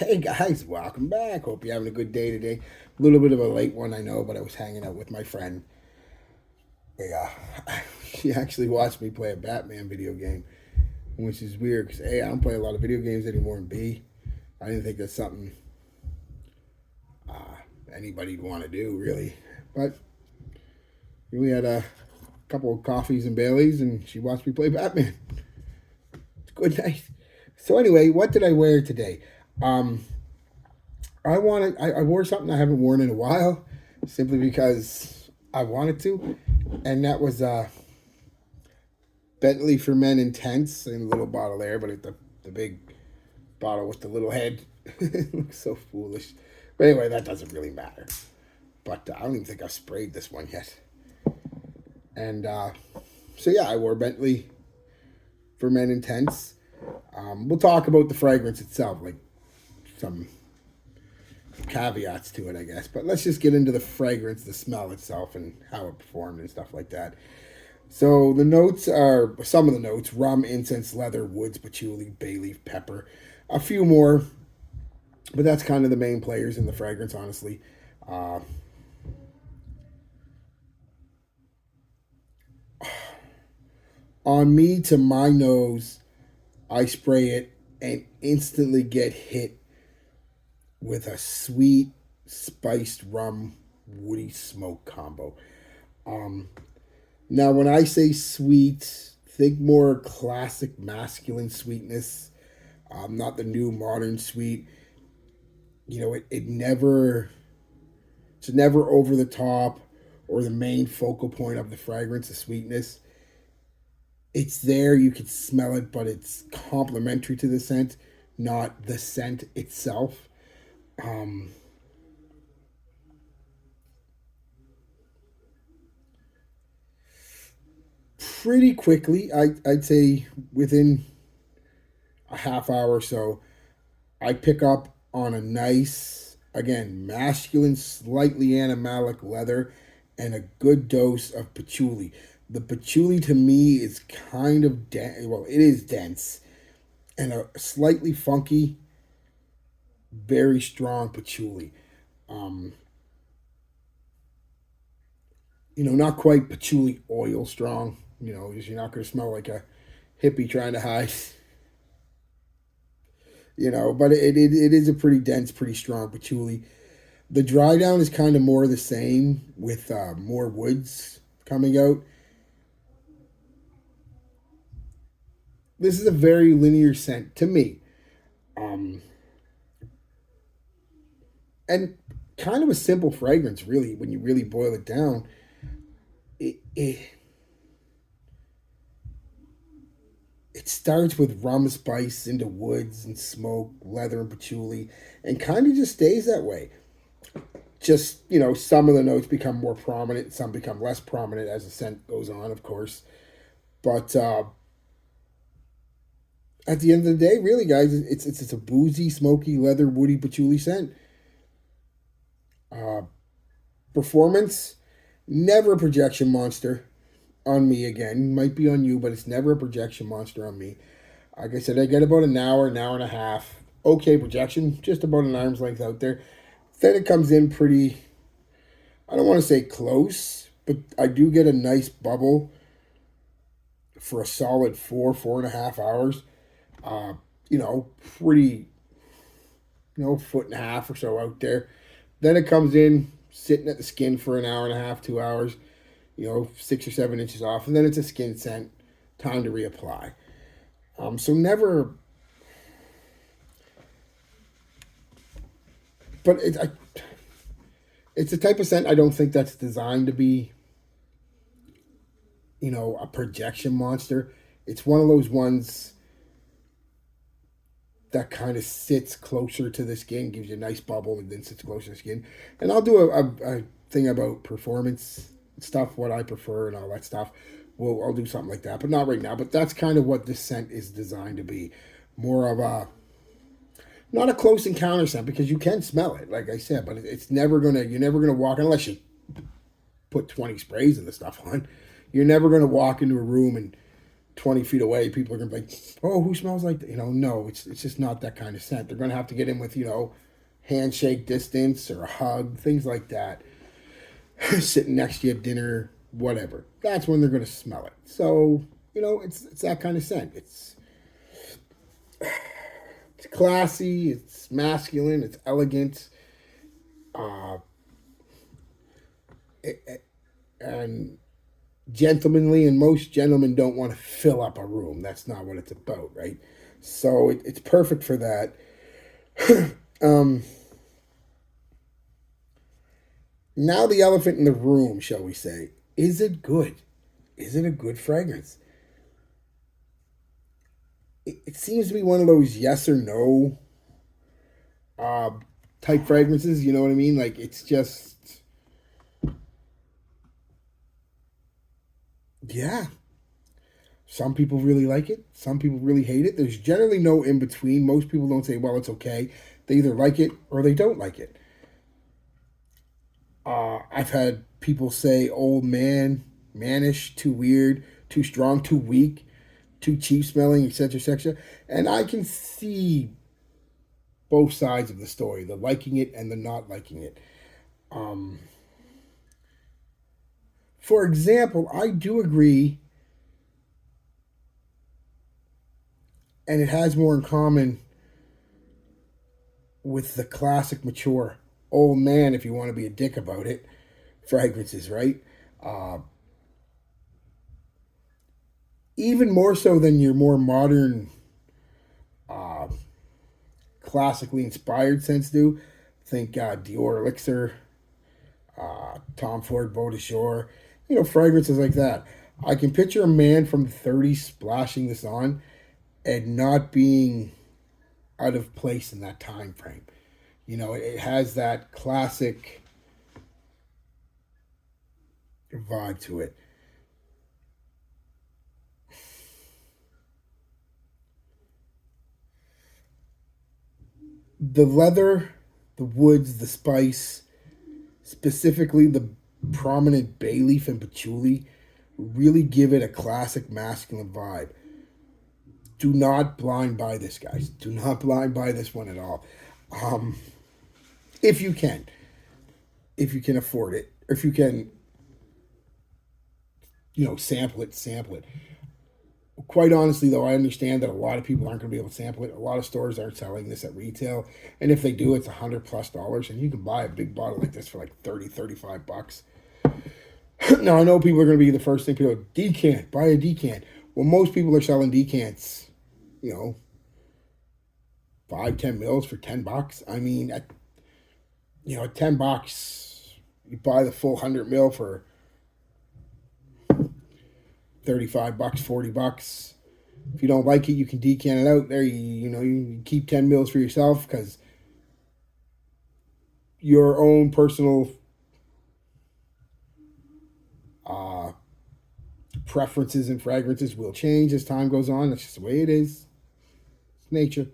Hey guys, welcome back. Hope you're having a good day today. A little bit of a late one, I know, but I was hanging out with my friend. Yeah, she actually watched me play a Batman video game, which is weird because A, I don't play a lot of video games anymore, and B, I didn't think that's something anybody'd want to do really. But we had a couple of coffees and Baileys, and she watched me play Batman. It's a good night. So anyway, what did I wear today? Um, I wore something I haven't worn in a while, simply because I wanted to, and that was Bentley for Men Intense in a little bottle there, but the big bottle with the little head. It looks so foolish. But anyway, that doesn't really matter. But I don't even think I've sprayed this one yet. And so yeah, I wore Bentley for Men Intense. We'll talk about the fragrance itself, like some caveats to it, I guess. But let's just get into the fragrance, the smell itself, and how it performed and stuff like that. So the notes are some of the notes: rum, incense, leather, woods, patchouli, bay leaf, pepper, a few more, but that's kind of the main players in the fragrance, honestly. Uh, on me, to my nose, I spray it and instantly get hit with a sweet, spiced rum, woody smoke combo. Um, Now, when I say sweet, think more classic masculine sweetness, not the new modern sweet. It's never over the top or the main focal point of the fragrance, the sweetness. It's there, you can smell it, but it's complementary to the scent, not the scent itself. Um, Pretty quickly, I'd say within a half hour or so, I pick up on a nice, again, masculine, slightly animalic leather and a good dose of patchouli. The patchouli to me is kind of dense. Well, it is dense and a slightly funky, very strong patchouli. Um, not quite patchouli oil strong. Because you're not going to smell like a hippie trying to hide. But it is a pretty dense, pretty strong patchouli. The dry down is kind of more the same with more woods coming out. This is a very linear scent to me, um, and kind of a simple fragrance, really, when you really boil it down. It starts with rum spice into woods and smoke, leather and patchouli, and kind of just stays that way. Just, some of the notes become more prominent, some become less prominent as the scent goes on, of course. But at the end of the day, really, guys, it's a boozy, smoky, leather, woody, patchouli scent. Uh, Performance, never a projection monster on me again. Might be on you, but it's never a projection monster on me. Like I said, I get about an hour and a half. Okay, projection, just about an arm's length out there. Then it comes in pretty, I don't want to say close, but I do get a nice bubble for a solid 4.5 hours. Uh, Pretty, foot and a half or so out there. Then it comes in, sitting at the skin for an hour and a half, 2 hours, 6 or 7 inches off, and then it's a skin scent, time to reapply. So never, but it's a type of scent I don't think that's designed to be, a projection monster. It's one of those ones that kind of sits closer to the skin, gives you a nice bubble, and then sits closer to the skin. And I'll do a thing about performance stuff, what I prefer, and all that stuff. I'll do something like that, but not right now. But that's kind of what this scent is designed to be. More of a, not a close encounter scent, because you can smell it, like I said, but you're never gonna walk, unless you put 20 sprays of the stuff on. You're never gonna walk into a room and 20 feet away, people are going to be like, oh, who smells like that? No, it's just not that kind of scent. They're going to have to get in with, handshake distance or a hug, things like that. Sitting next to you at dinner, whatever. That's when they're going to smell it. So, it's that kind of scent. It's classy, it's masculine, it's elegant, uh, and gentlemanly, and most gentlemen don't want to fill up a room. That's not what it's about, right? So it's perfect for that. um, Now the elephant in the room, shall we say? Is it good? Is it a good fragrance? It seems to be one of those yes or no uh, type fragrances. You know what I mean? Like it's just, yeah. Some people really like it. Some people really hate it. There's generally no in between. Most people don't say, well, it's okay. They either like it or they don't like it. I've had people say, old man, mannish, too weird, too strong, too weak, too cheap smelling, etc., etc. And I can see both sides of the story, the liking it and the not liking it. Um, for example, I do agree, and it has more in common with the classic mature old man, if you want to be a dick about it, fragrances, right? Uh, Even more so than your more modern, uh, classically inspired scents do. Think Dior Elixir, Tom Ford Beau de Jour, fragrances like that. I can picture a man from the 30s splashing this on and not being out of place in that time frame. It has that classic vibe to it. The leather, the woods, the spice, specifically the prominent bay leaf and patchouli, really give it a classic masculine vibe. Do not blind buy this, guys. Do not blind buy this one at all. Um, if you can, if you can afford it, or if you can, sample it, sample it. Quite honestly, though, I understand that a lot of people aren't going to be able to sample it. A lot of stores aren't selling this at retail, and if they do, it's $100+, and you can buy a big bottle like this for like 30, $35. Now I know people are going to be the first thing people decant, buy a decant. Well, most people are selling decants, you know, 5, 10 mils for $10. I mean, at $10, you buy the full 100 mil for 35 bucks, $40. If you don't like it, you can decant it out there. You keep 10 mils for yourself because your own personal uh, preferences and fragrances will change as time goes on. That's just the way it is. It's nature.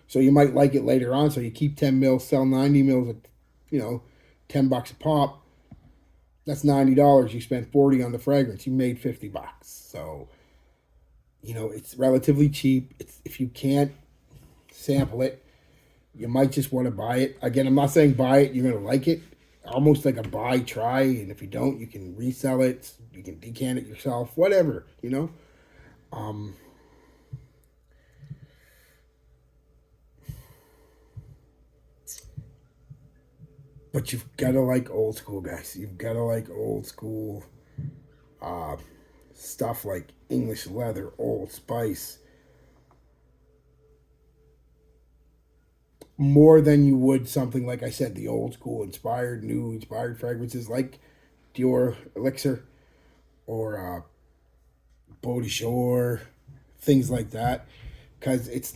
So you might like it later on. So you keep 10 mils, sell 90 mils at, $10 a pop. That's $90. You spent 40 on the fragrance. You made $50. So, it's relatively cheap. If you can't sample it, you might just want to buy it. Again, I'm not saying buy it, you're going to like it. Almost like a buy, try. And if you don't, you can resell it. You can decant it yourself, whatever. Um, but you've got to like old school, guys. You've got to like old school uh, stuff like English leather, Old Spice, more than you would something like I said, the old school inspired, new inspired fragrances like Dior Elixir or Beau de Jour, things like that. Because it's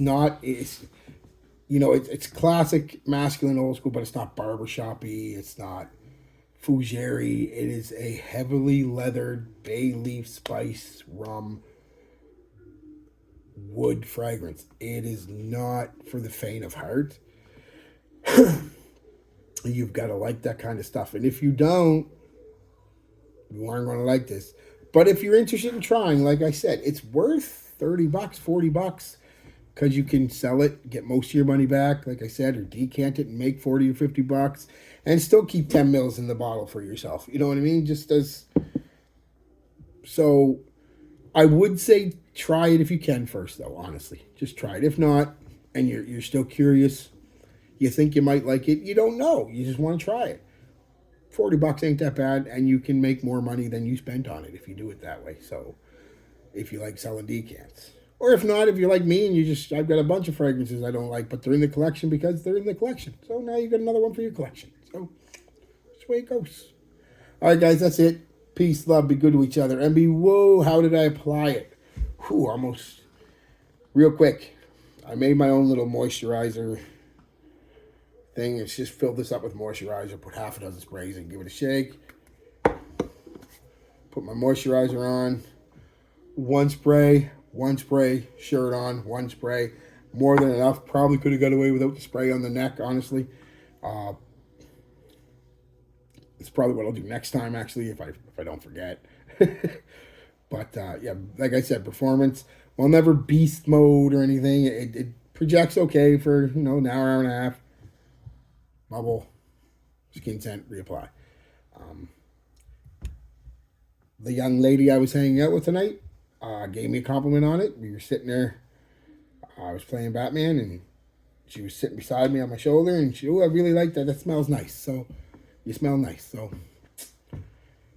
classic masculine old school, but it's not barbershoppy. It's not fougere. It is a heavily leathered bay leaf spice rum wood fragrance. It is not for the faint of heart. You've got to like that kind of stuff. And if you don't, you aren't going to like this. But if you're interested in trying, like I said, it's worth $30, $40 because you can sell it, get most of your money back, like I said, or decant it and make 40 or $50 and still keep 10 mils in the bottle for yourself. You know what I mean? Just as so I would say try it if you can first though, honestly. Just try it. If not, and you're still curious, you think you might like it, you don't know. You just want to try it. $40 ain't that bad, and you can make more money than you spent on it if you do it that way. So if you like selling decants. Or if not, if you're like me and I've got a bunch of fragrances I don't like, but they're in the collection because they're in the collection. So now you got another one for your collection. So that's the way it goes. All right, guys, that's it. Peace, love, be good to each other. And whoa, how did I apply it? Whew, almost. Real quick, I made my own little moisturizer thing. It's just fill this up with moisturizer, put half a dozen sprays and give it a shake. Put my moisturizer on. One spray, shirt on, one spray. More than enough. Probably could have got away without the spray on the neck, honestly. It's probably what I'll do next time, actually, if I don't forget. But, yeah, like I said, performance. Well, never beast mode or anything. It projects okay for, an hour and a half. Bubble, skin scent, reapply. The young lady I was hanging out with tonight gave me a compliment on it. We were sitting there. I was playing Batman, and she was sitting beside me on my shoulder, and she, I really like that. That smells nice. So, you smell nice. So,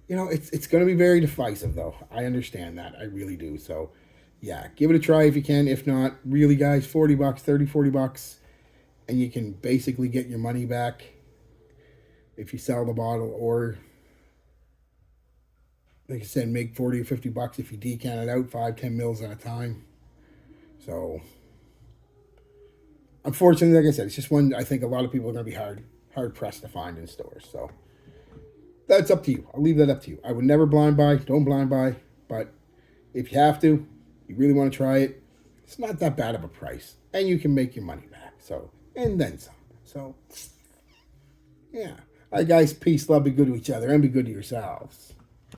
it's going to be very divisive, though. I understand that. I really do. So, yeah, give it a try if you can. If not, really, guys, $40, $30, $40, and you can basically get your money back if you sell the bottle, or like I said, make 40 or $50 if you decant it out 5-10 mils at a time. So unfortunately, like I said, it's just one I think a lot of people are going to be hard pressed to find in stores. So that's up to you. I'll leave that up to you. I would never blind buy. Don't blind buy. But if you have to, you really want to try it, it's not that bad of a price, and you can make your money back. So, and then some. So yeah. All right, guys. Peace, love, be good to each other, and be good to yourselves.